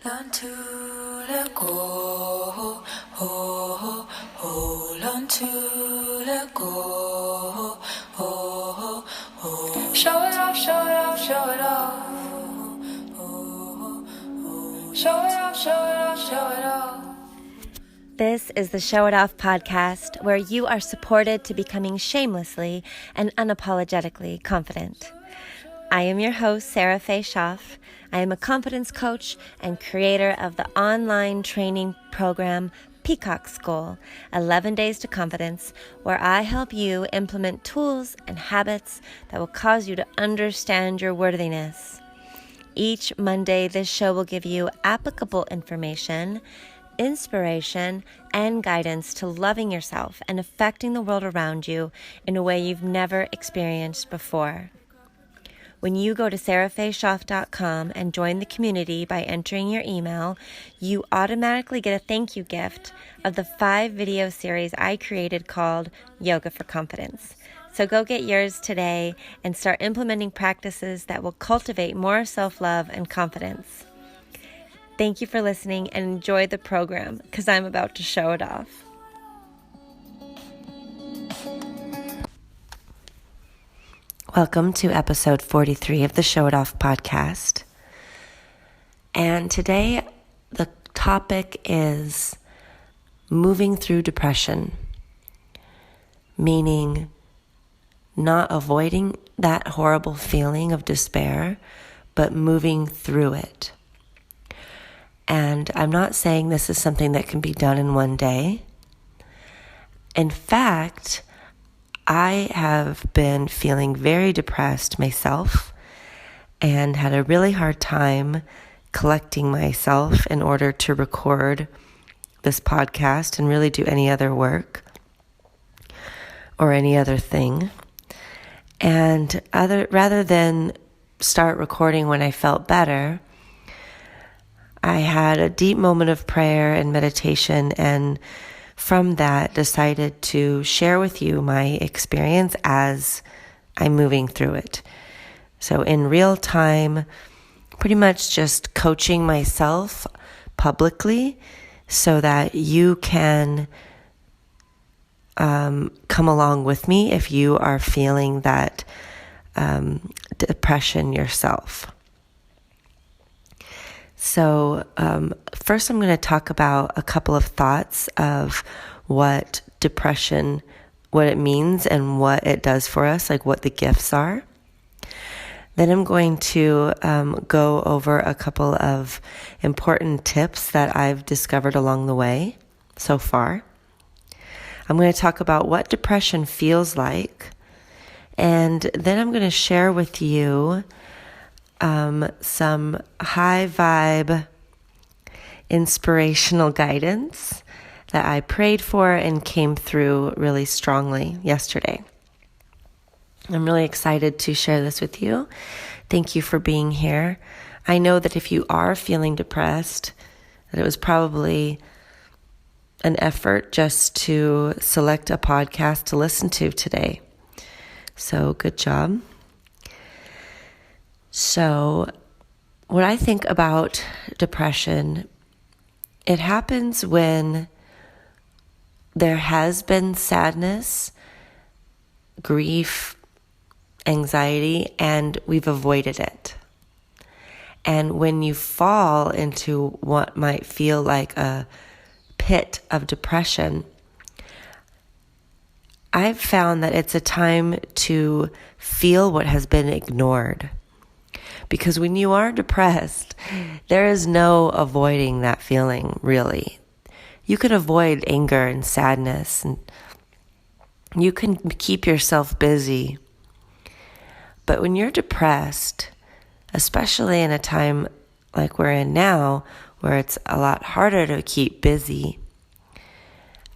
Learn to let go, hold on to let go, show it off, show it off, show it off, show it off, show it off, show it off. This is the Show It Off podcast, where you are supported to becoming shamelessly and unapologetically confident. I am your host, Sarah Faye Schaff. I am a confidence coach and creator of the online training program Peacock School, 11 Days to Confidence, where I help you implement tools and habits that will cause you to understand your worthiness. Each Monday, this show will give you applicable information, inspiration, and guidance to loving yourself and affecting the world around you in a way you've never experienced before. When you go to sarahfayschaff.com and join the community by entering your email, you automatically get a thank you gift of the 5 video series I created called Yoga for Confidence. So go get yours today and start implementing practices that will cultivate more self-love and confidence. Thank you for listening and enjoy the program, because I'm about to show it off. Welcome to episode 43 of the Show It Off podcast. And today the topic is moving through depression, meaning not avoiding that horrible feeling of despair, but moving through it. And I'm not saying this is something that can be done in one day. In fact, I have been feeling very depressed myself and had a really hard time collecting myself in order to record this podcast and really do any other work or any other thing. And rather than start recording when I felt better, I had a deep moment of prayer and meditation, and from that decided to share with you my experience as I'm moving through it. So in real time, pretty much just coaching myself publicly so that you can come along with me if you are feeling that depression yourself. So first I'm going to talk about a couple of thoughts of what depression, what it means and what it does for us, like what the gifts are. Then I'm going to go over a couple of important tips that I've discovered along the way so far. I'm going to talk about what depression feels like. And then I'm going to share with you some high vibe inspirational guidance that I prayed for and came through really strongly yesterday. I'm really excited to share this with you. Thank you for being here. I know that if you are feeling depressed, that it was probably an effort just to select a podcast to listen to today. So good job. So what I think about depression, it happens when there has been sadness, grief, anxiety, and we've avoided it. And when you fall into what might feel like a pit of depression, I've found that it's a time to feel what has been ignored. Because when you are depressed, there is no avoiding that feeling, really. You can avoid anger and sadness, and you can keep yourself busy. But when you're depressed, especially in a time like we're in now, where it's a lot harder to keep busy,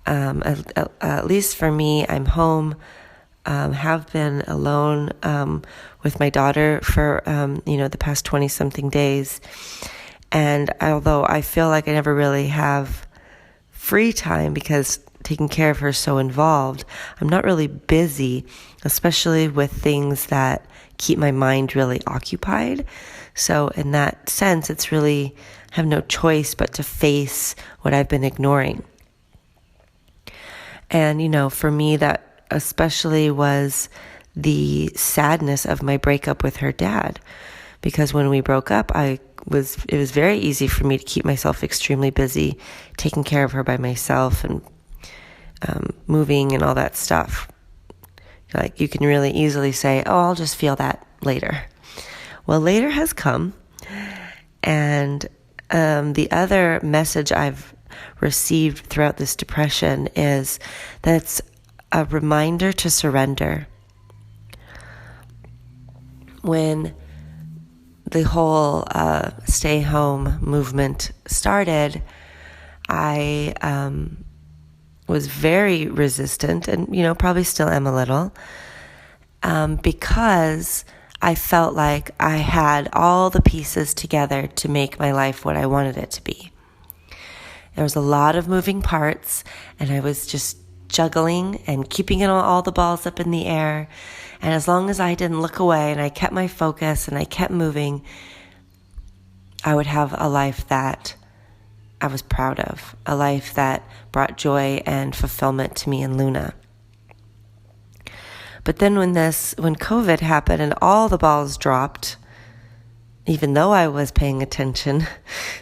at least for me, I'm home, have been alone with my daughter for the past 20-something days. And although I feel like I never really have free time because taking care of her so involved, I'm not really busy, especially with things that keep my mind really occupied. So in that sense, it's really, I have no choice but to face what I've been ignoring. And, for me, that especially was the sadness of my breakup with her dad. Because when we broke up, it was very easy for me to keep myself extremely busy, taking care of her by myself and moving and all that stuff. Like, you can really easily say, oh, I'll just feel that later. Well, later has come, and the other message I've received throughout this depression is that it's a reminder to surrender. When the whole stay home movement started, I was very resistant and, probably still am a little, because I felt like I had all the pieces together to make my life what I wanted it to be. There was a lot of moving parts, and I was just juggling and keeping all the balls up in the air. And as long as I didn't look away and I kept my focus and I kept moving, I would have a life that I was proud of, a life that brought joy and fulfillment to me and Luna. But then when COVID happened and all the balls dropped, even though I was paying attention,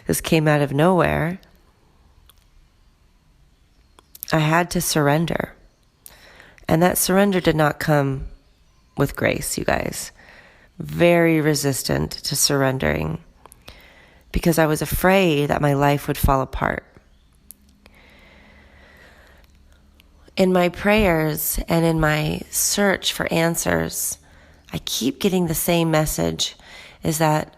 this came out of nowhere, I had to surrender. And that surrender did not come with grace, you guys. Very resistant to surrendering, because I was afraid that my life would fall apart. In my prayers and in my search for answers, I keep getting the same message, is that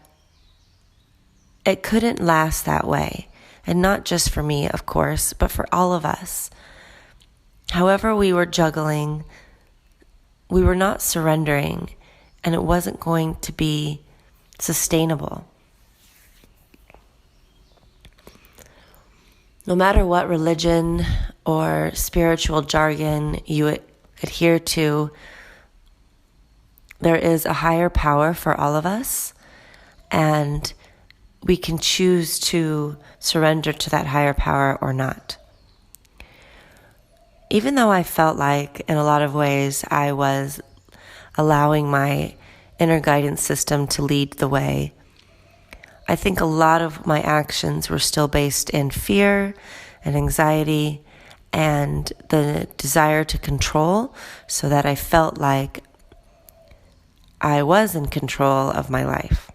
it couldn't last that way. And not just for me, of course, but for all of us. However we were juggling, we were not surrendering, and it wasn't going to be sustainable. No matter what religion or spiritual jargon you adhere to, there is a higher power for all of us, and we can choose to surrender to that higher power or not. Even though I felt like, in a lot of ways, I was allowing my inner guidance system to lead the way, I think a lot of my actions were still based in fear and anxiety and the desire to control, so that I felt like I was in control of my life.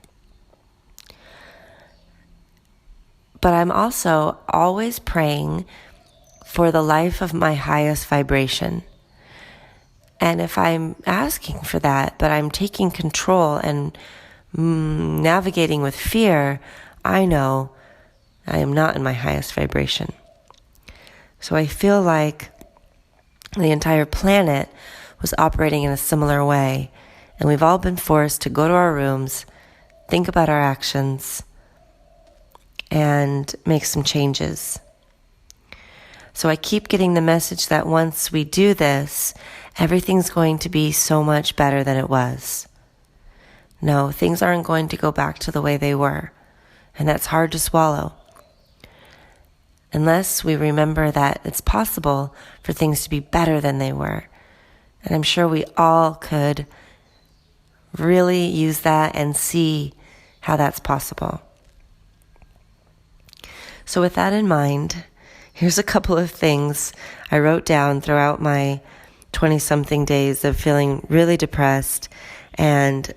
But I'm also always praying for the life of my highest vibration. And if I'm asking for that, but I'm taking control and navigating with fear, I know I am not in my highest vibration. So I feel like the entire planet was operating in a similar way, and we've all been forced to go to our rooms, think about our actions, and make some changes. So I keep getting the message that once we do this, everything's going to be so much better than it was. No, things aren't going to go back to the way they were, and that's hard to swallow. Unless we remember that it's possible for things to be better than they were. And I'm sure we all could really use that and see how that's possible. So with that in mind, here's a couple of things I wrote down throughout my 20-something days of feeling really depressed and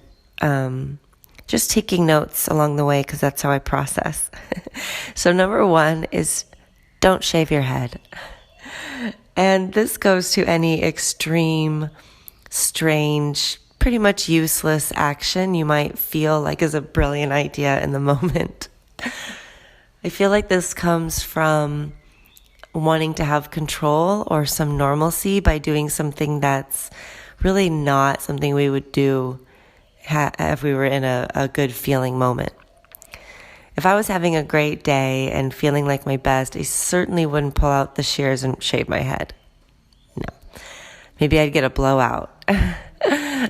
just taking notes along the way, because that's how I process. So number one is, don't shave your head. And this goes to any extreme, strange, pretty much useless action you might feel like is a brilliant idea in the moment. I feel like this comes from wanting to have control or some normalcy by doing something that's really not something we would do if we were in a good feeling moment. If I was having a great day and feeling like my best, I certainly wouldn't pull out the shears and shave my head. No. Maybe I'd get a blowout.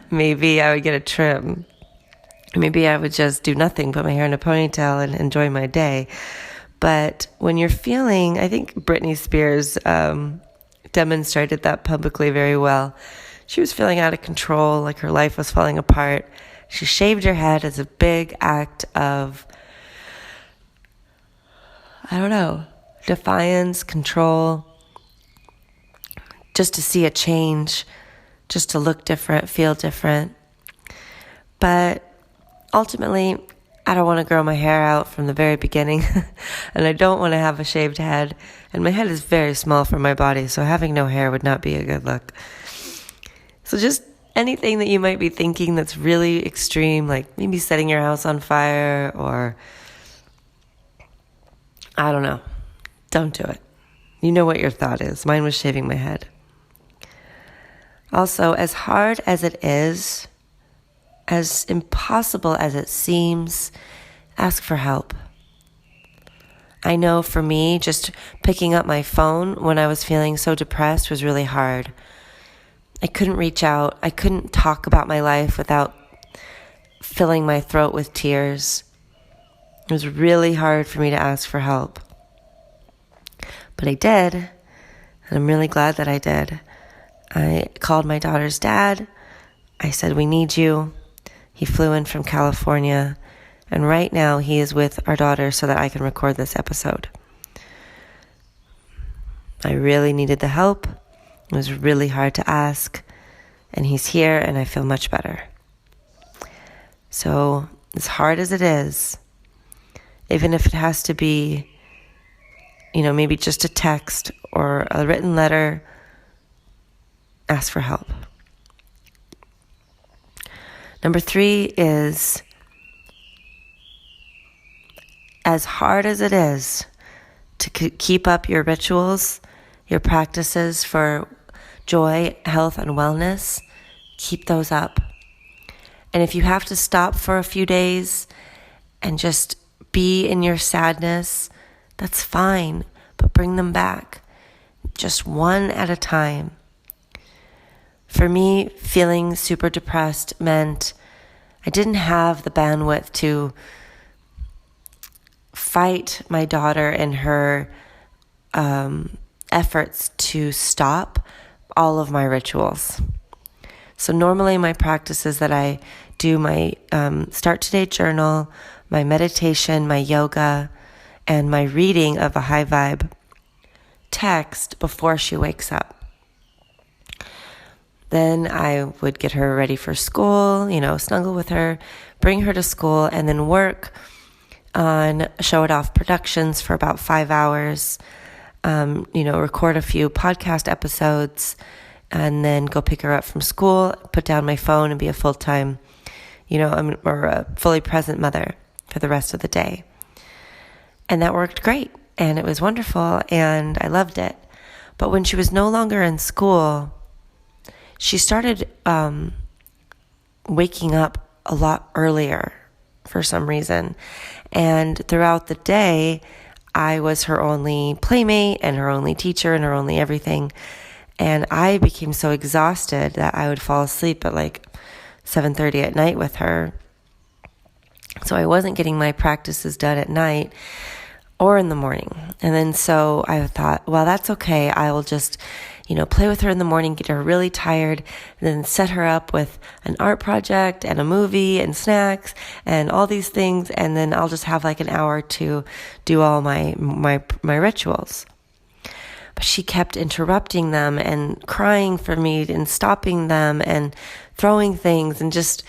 Maybe I would get a trim. Maybe I would just do nothing, put my hair in a ponytail and enjoy my day. But when you're feeling, I think Britney Spears demonstrated that publicly very well. She was feeling out of control, like her life was falling apart. She shaved her head as a big act of, defiance, control, just to see a change, just to look different, feel different. But ultimately, I don't want to grow my hair out from the very beginning, and I don't want to have a shaved head, and my head is very small for my body, so having no hair would not be a good look. So just anything that you might be thinking that's really extreme, like maybe setting your house on fire, or I don't know, don't do it. You know what your thought is. Mine was shaving my head. Also, as hard as it is, as impossible as it seems, ask for help. I know for me, just picking up my phone when I was feeling so depressed was really hard. I couldn't reach out. I couldn't talk about my life without filling my throat with tears. It was really hard for me to ask for help. But I did, and I'm really glad that I did. I called my daughter's dad. I said, "We need you." He flew in from California, and right now he is with our daughter so that I can record this episode. I really needed the help. It was really hard to ask, and he's here, and I feel much better. So, as hard as it is, even if it has to be, maybe just a text or a written letter, ask for help. Number 3 is, as hard as it is to keep up your rituals, your practices for joy, health, and wellness, keep those up. And if you have to stop for a few days and just be in your sadness, that's fine, but bring them back, just one at a time. For me, feeling super depressed meant I didn't have the bandwidth to fight my daughter in her efforts to stop all of my rituals. So normally my practices that I do, my Start Today journal, my meditation, my yoga, and my reading of a high vibe text before she wakes up. Then I would get her ready for school, snuggle with her, bring her to school, and then work on Show It Off Productions for about 5 hours, record a few podcast episodes, and then go pick her up from school, put down my phone, and be a full-time, or a fully present mother for the rest of the day. And that worked great, and it was wonderful, and I loved it. But when she was no longer in school, she started waking up a lot earlier for some reason. And throughout the day, I was her only playmate and her only teacher and her only everything. And I became so exhausted that I would fall asleep at like 7:30 at night with her. So I wasn't getting my practices done at night or in the morning. And then so I thought, well, that's okay. I will just play with her in the morning, get her really tired, and then set her up with an art project and a movie and snacks and all these things. And then I'll just have like an hour to do all my rituals. But she kept interrupting them and crying for me and stopping them and throwing things and just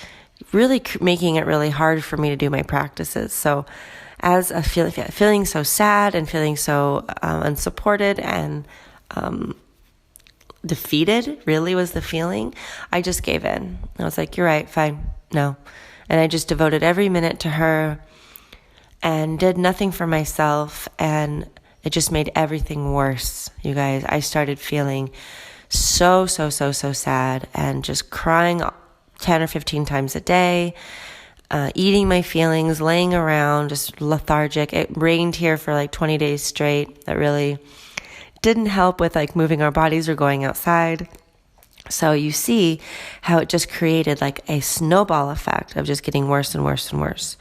really making it really hard for me to do my practices. So as a feeling so sad and feeling so unsupported and defeated really was the feeling, I just gave in. I was like, you're right, fine, no. And I just devoted every minute to her and did nothing for myself, and it just made everything worse, you guys. I started feeling so sad and just crying 10 or 15 times a day. eating my feelings, laying around, just lethargic. It rained here for like 20 days straight. That really didn't help with like moving our bodies or going outside. So you see how it just created like a snowball effect of just getting worse and worse and worse.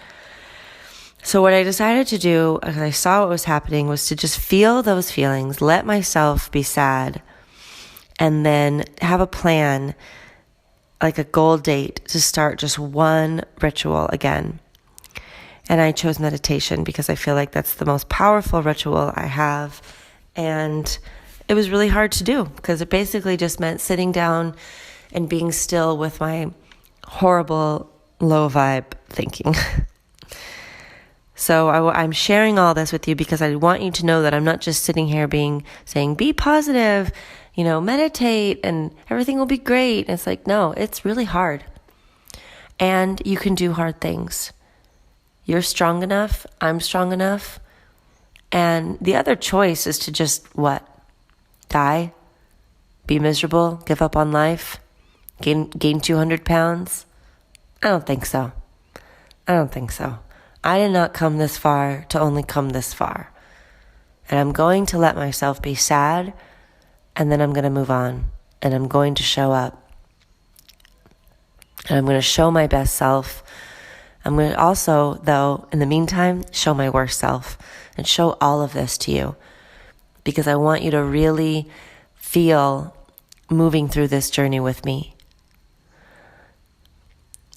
So what I decided to do, as I saw what was happening, was to just feel those feelings, let myself be sad, and then have a plan, like a goal date, to start just one ritual again. And I chose meditation because I feel like that's the most powerful ritual I have. And it was really hard to do because it basically just meant sitting down and being still with my horrible low vibe thinking. So I'm sharing all this with you because I want you to know that I'm not just sitting here saying, be positive, meditate and everything will be great. And it's like, no, it's really hard. And you can do hard things. You're strong enough. I'm strong enough. And the other choice is to just what? Die? Be miserable? Give up on life? Gain 200 pounds? I don't think so. I did not come this far to only come this far. And I'm going to let myself be sad, and then I'm going to move on, and I'm going to show up. And I'm going to show my best self. I'm going to also, though, in the meantime, show my worst self and show all of this to you because I want you to really feel moving through this journey with me.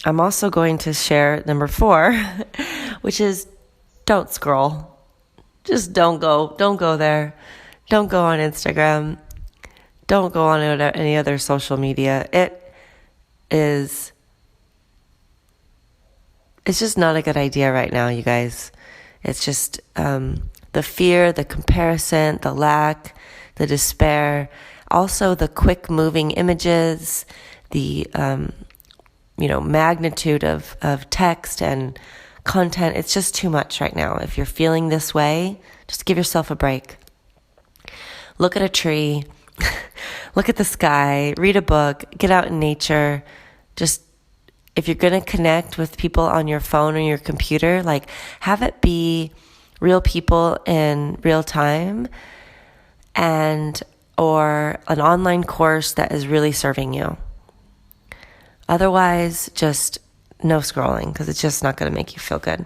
I'm also going to share number 4, which is don't scroll. Just don't go there. Don't go on Instagram. Don't go on any other social media. It's just not a good idea right now, you guys. It's just the fear, the comparison, the lack, the despair, also the quick moving images, the magnitude of text and content. It's just too much right now. If you're feeling this way, just give yourself a break. Look at a tree, look at the sky, read a book, get out in nature. Just, if you're going to connect with people on your phone or your computer, like have it be real people in real time or an online course that is really serving you. Otherwise, just no scrolling because it's just not going to make you feel good.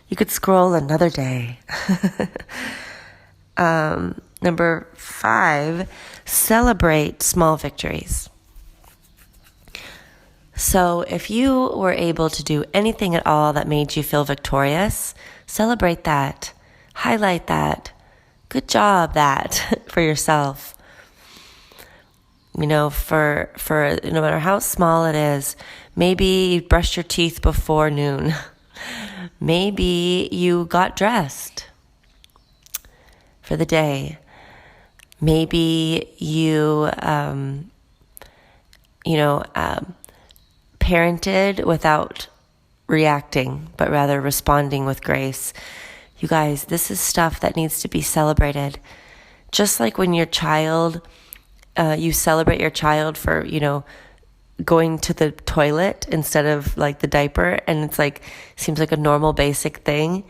You could scroll another day. Number 5, celebrate small victories. So if you were able to do anything at all that made you feel victorious, celebrate that. Highlight that. Good job that for yourself. For no matter how small it is, maybe you brushed your teeth before noon. Maybe you got dressed for the day. Maybe you, parented without reacting, but rather responding with grace. You guys, this is stuff that needs to be celebrated. Just like when your child, you celebrate your child for, going to the toilet instead of like the diaper, and it's like, seems like a normal basic thing.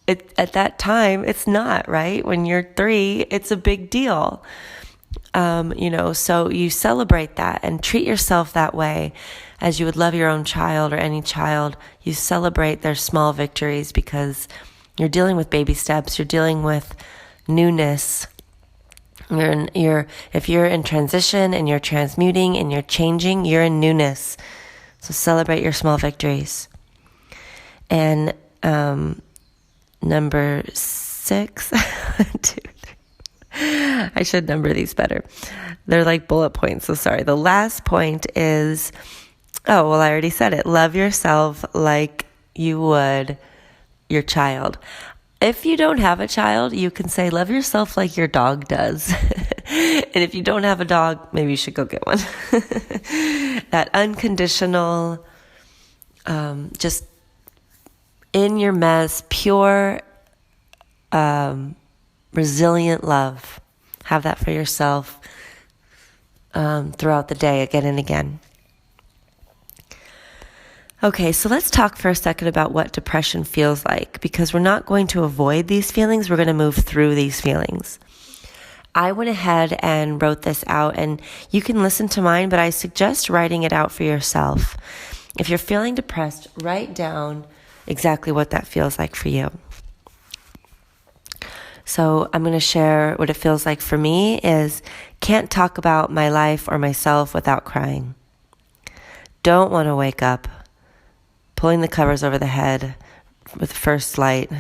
At that time, it's not, right? When you're 3, it's a big deal. So you celebrate that and treat yourself that way as you would love your own child or any child. You celebrate their small victories because you're dealing with baby steps. You're dealing with newness. If you're in transition and you're transmuting and you're changing, you're in newness. So celebrate your small victories. And number 6, I should number these better. They're like bullet points, so sorry. The last point is, I already said it. Love yourself like you would your child. If you don't have a child, you can say, love yourself like your dog does. And if you don't have a dog, maybe you should go get one. That unconditional, just in your mess, pure, resilient love. Have that for yourself throughout the day, again and again. Okay, so let's talk for a second about what depression feels like, because we're not going to avoid these feelings. We're going to move through these feelings. I went ahead and wrote this out, and you can listen to mine, but I suggest writing it out for yourself. If you're feeling depressed, write down exactly what that feels like for you. So I'm going to share what it feels like for me is can't talk about my life or myself without crying. Don't want to wake up. Pulling the covers over the head with first light.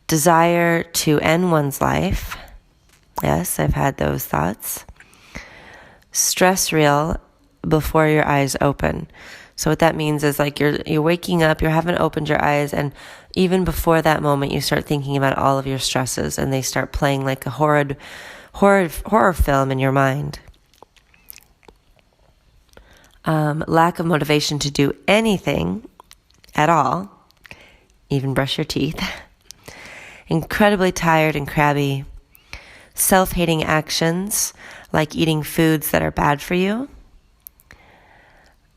Desire to end one's life. Yes, I've had those thoughts. Stress reel before your eyes open. So what that means is like you're waking up, you haven't opened your eyes, and even before that moment you start thinking about all of your stresses and they start playing like a horror film in your mind. Lack of motivation to do anything at all, even brush your teeth. Incredibly tired and crabby. Self-hating actions like eating foods that are bad for you.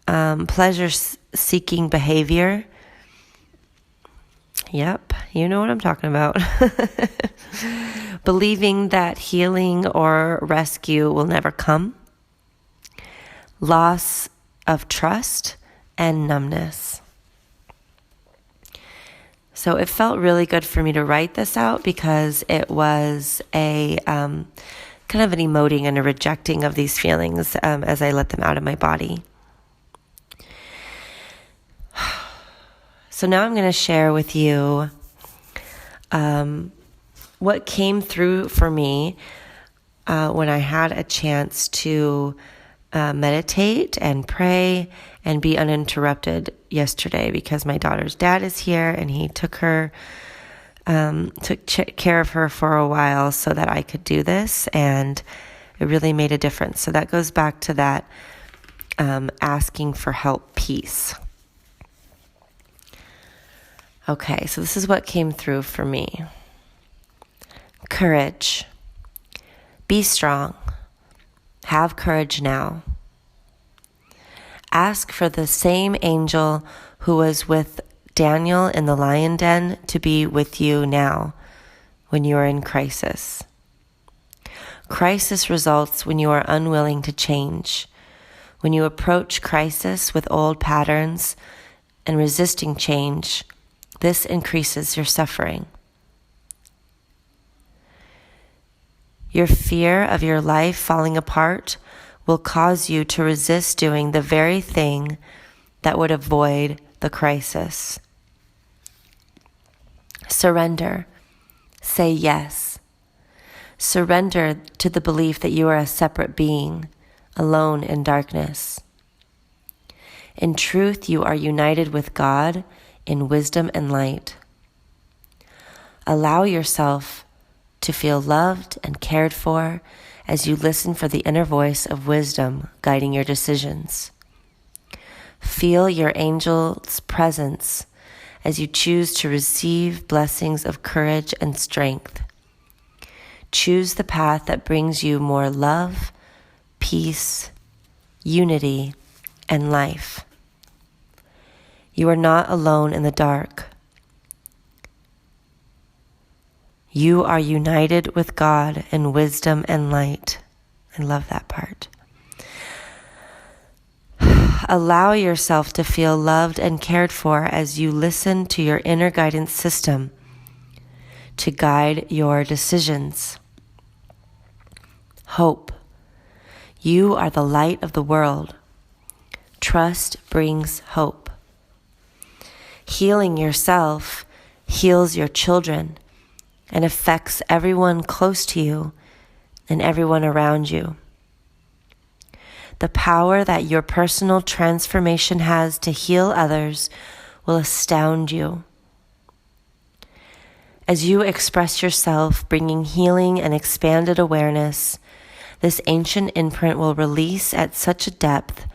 Pleasure-seeking behavior. Yep, you know what I'm talking about. Believing that healing or rescue will never come. Loss of trust and numbness. So it felt really good for me to write this out because it was a kind of an emoting and a rejecting of these feelings as I let them out of my body. So now I'm going to share with you what came through for me when I had a chance to meditate and pray and be uninterrupted yesterday, because my daughter's dad is here and he took care of her for a while so that I could do this, and it really made a difference. So that goes back to that asking for help piece. Okay, so this is what came through for me. Courage. Be strong. Have courage now. Ask for the same angel who was with Daniel in the lion den to be with you now when you are in crisis. Crisis results when you are unwilling to change. When you approach crisis with old patterns and resisting change, this increases your suffering. Your fear of your life falling apart will cause you to resist doing the very thing that would avoid the crisis. Surrender. Say yes. Surrender to the belief that you are a separate being, alone in darkness. In truth, you are united with God in wisdom and light. Allow yourself to feel loved and cared for as you listen for the inner voice of wisdom guiding your decisions. Feel your angel's presence as you choose to receive blessings of courage and strength. Choose the path that brings you more love, peace, unity, and life. You are not alone in the dark. You are united with God in wisdom and light. I love that part. Allow yourself to feel loved and cared for as you listen to your inner guidance system to guide your decisions. Hope. You are the light of the world. Trust brings hope. Healing yourself heals your children and affects everyone close to you and everyone around you. The power that your personal transformation has to heal others will astound you. As you express yourself, bringing healing and expanded awareness, this ancient imprint will release at such a depth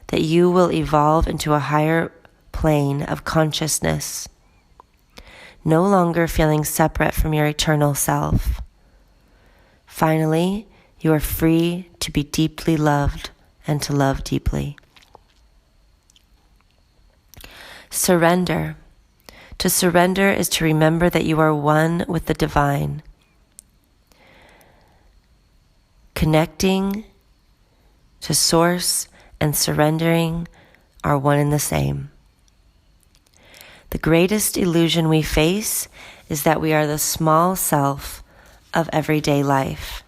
that you will evolve into a higher plane of consciousness, no longer feeling separate from your eternal self. Finally, you are free to be deeply loved and to love deeply. Surrender. To surrender is to remember that you are one with the divine. Connecting to source and surrendering are one and the same. The greatest illusion we face is that we are the small self of everyday life.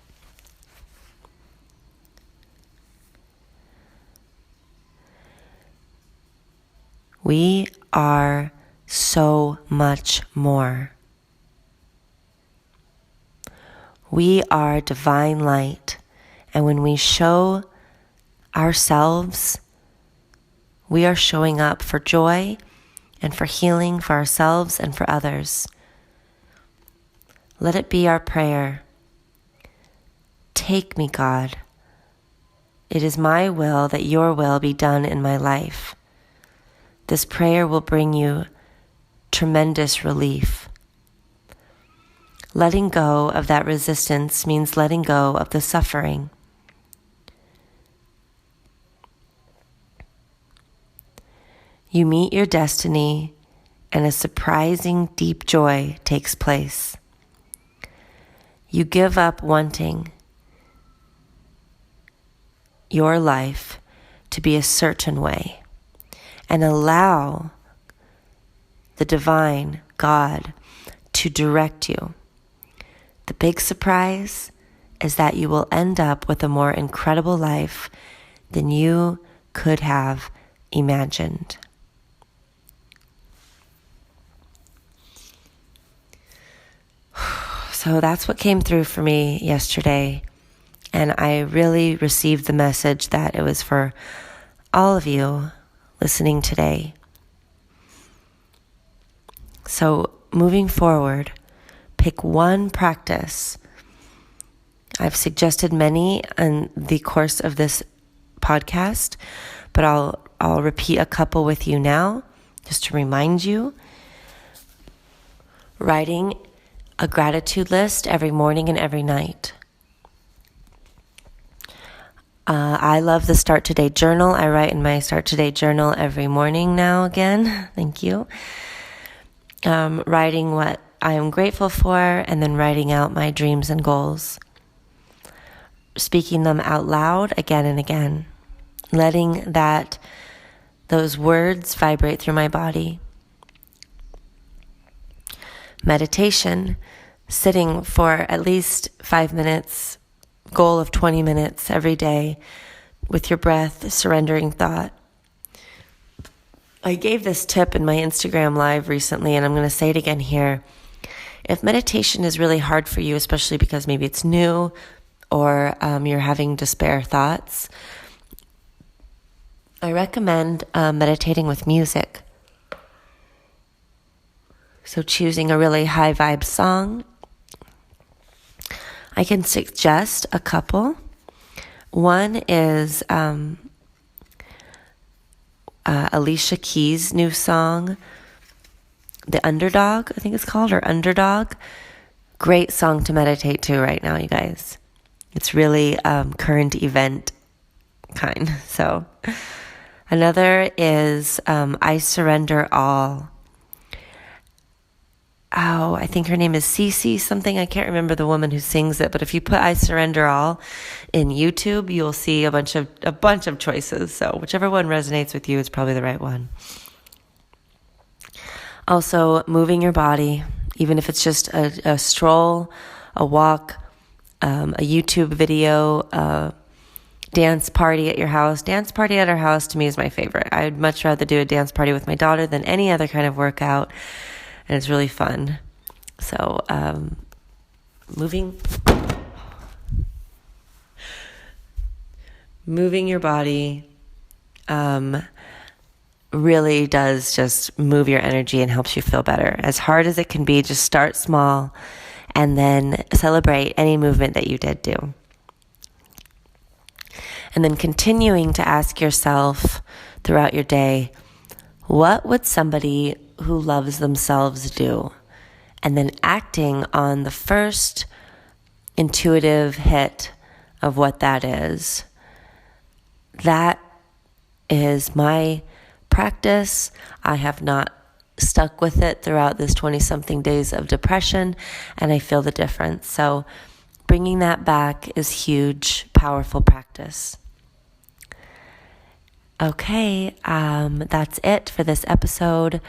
We are so much more. We are divine light, and when we show ourselves, we are showing up for joy and for healing for ourselves and for others. Let it be our prayer. Take me, God. It is my will that your will be done in my life. This prayer will bring you tremendous relief. Letting go of that resistance means letting go of the suffering. You meet your destiny, and a surprising deep joy takes place. You give up wanting your life to be a certain way and allow the divine God to direct you. The big surprise is that you will end up with a more incredible life than you could have imagined. So that's what came through for me yesterday. And I really received the message that it was for all of you listening today. So moving forward, pick one practice. I've suggested many in the course of this podcast, but I'll repeat a couple with you now, just to remind you. Writing a gratitude list every morning and every night. I love the Start Today journal. I write in my Start Today journal every morning now again. Thank you. Writing what I am grateful for, and then writing out my dreams and goals. Speaking them out loud again and again. Letting those words vibrate through my body. Meditation, sitting for at least 5 minutes, goal of 20 minutes every day with your breath, surrendering thought. I gave this tip in my Instagram live recently, and I'm going to say it again here. If meditation is really hard for you, especially because maybe it's new or you're having despair thoughts, I recommend meditating with music. So choosing a really high vibe song. I can suggest a couple. One is Alicia Keys' new song, The Underdog, I think it's called, or Underdog. Great song to meditate to right now, you guys. It's really current event kind. So another is I Surrender All. Oh, I think her name is Cece something. I can't remember the woman who sings it, but if you put I Surrender All in YouTube, you'll see a bunch of choices. So whichever one resonates with you is probably the right one. Also, moving your body, even if it's just a stroll, a walk, a YouTube video, a dance party at your house. Dance party at our house to me is my favorite. I'd much rather do a dance party with my daughter than any other kind of workout. And it's really fun. So, moving your body really does just move your energy and helps you feel better. As hard as it can be, just start small and then celebrate any movement that you did do. And then continuing to ask yourself throughout your day, what would somebody who loves themselves do? And then acting on the first intuitive hit of what that is. That is my practice. I have not stuck with it throughout this 20-something days of depression, and I feel the difference. So bringing that back is huge, powerful practice. Okay, that's it for this episode.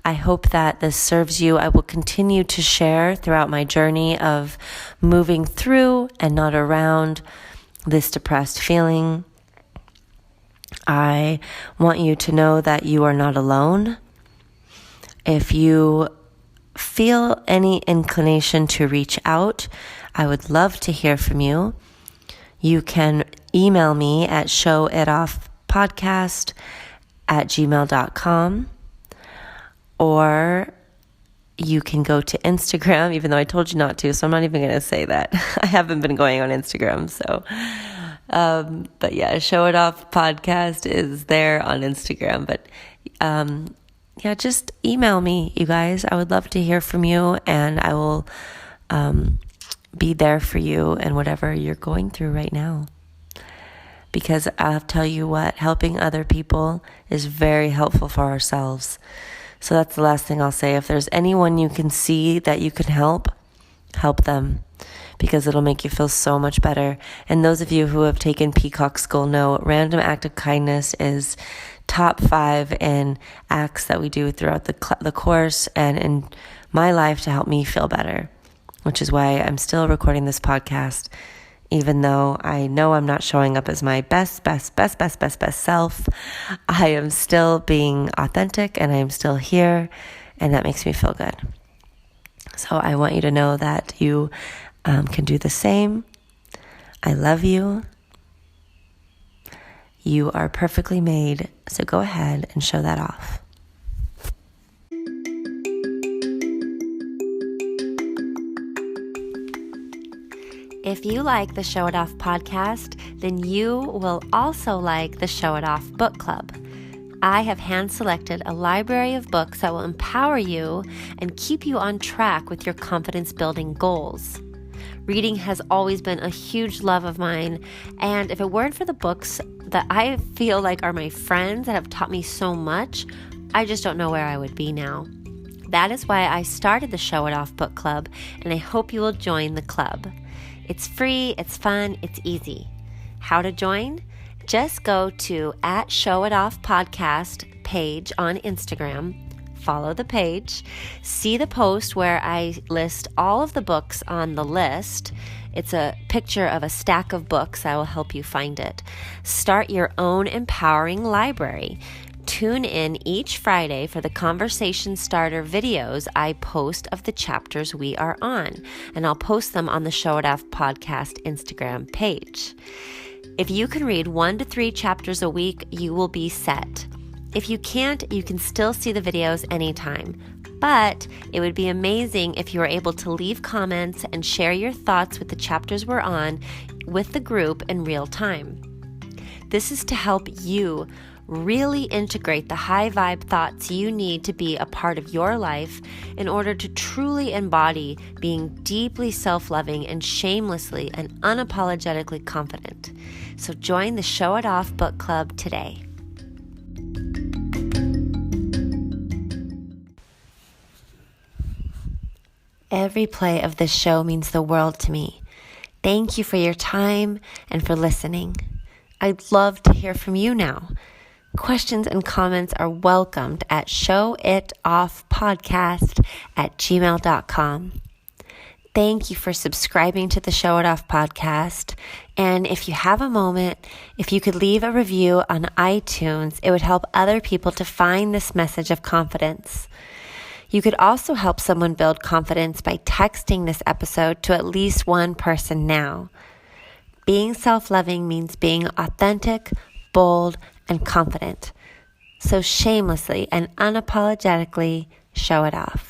I hope that this serves you. I will continue to share throughout my journey of moving through and not around this depressed feeling. I want you to know that you are not alone. If you feel any inclination to reach out, I would love to hear from you. You can email me at showitoffpodcast@gmail.com, or you can go to Instagram, even though I told you not to, so I'm not even going to say that. I haven't been going on Instagram, so... but yeah, Show It Off Podcast is there on Instagram. But just email me, you guys. I would love to hear from you, and I will be there for you and whatever you're going through right now. Because I'll tell you what, helping other people is very helpful for ourselves. So that's the last thing I'll say. If there's anyone you can see that you can help them. Because it'll make you feel so much better. And those of you who have taken Peacock School know random act of kindness is top 5 in acts that we do throughout the course and in my life to help me feel better, which is why I'm still recording this podcast, even though I know I'm not showing up as my best self. I am still being authentic, and I am still here, and that makes me feel good. So I want you to know that you can do the same. I love you. You are perfectly made, so go ahead and show that off. If you like the Show It Off podcast, then you will also like the Show It Off book club. I have hand-selected a library of books that will empower you and keep you on track with your confidence-building goals. Reading has always been a huge love of mine, and if it weren't for the books that I feel like are my friends that have taught me so much, I just don't know where I would be now. That is why I started the Show It Off book club, and I hope you will join the club. It's free, it's fun, it's easy. How to join? Just go to @ShowItOffPodcast page on Instagram, follow the page, see the post where I list all of the books on the list. It's a picture of a stack of books. I will help you find it. Start your own empowering library. Tune in each Friday for the conversation starter videos I post of the chapters we are on, and I'll post them on the Show It Off Podcast Instagram page. If you can read 1 to 3 chapters a week, you will be set. If you can't, you can still see the videos anytime. But it would be amazing if you were able to leave comments and share your thoughts with the chapters we're on with the group in real time. This is to help you really integrate the high vibe thoughts you need to be a part of your life in order to truly embody being deeply self-loving and shamelessly and unapologetically confident. So join the Show It Off book club today. Every play of this show means the world to me. Thank you for your time and for listening. I'd love to hear from you now. Questions and comments are welcomed at showitoffpodcast@gmail.com. Thank you for subscribing to the Show It Off podcast. And if you have a moment, if you could leave a review on iTunes, it would help other people to find this message of confidence. You could also help someone build confidence by texting this episode to at least one person now. Being self-loving means being authentic, bold, and confident. So shamelessly and unapologetically show it off.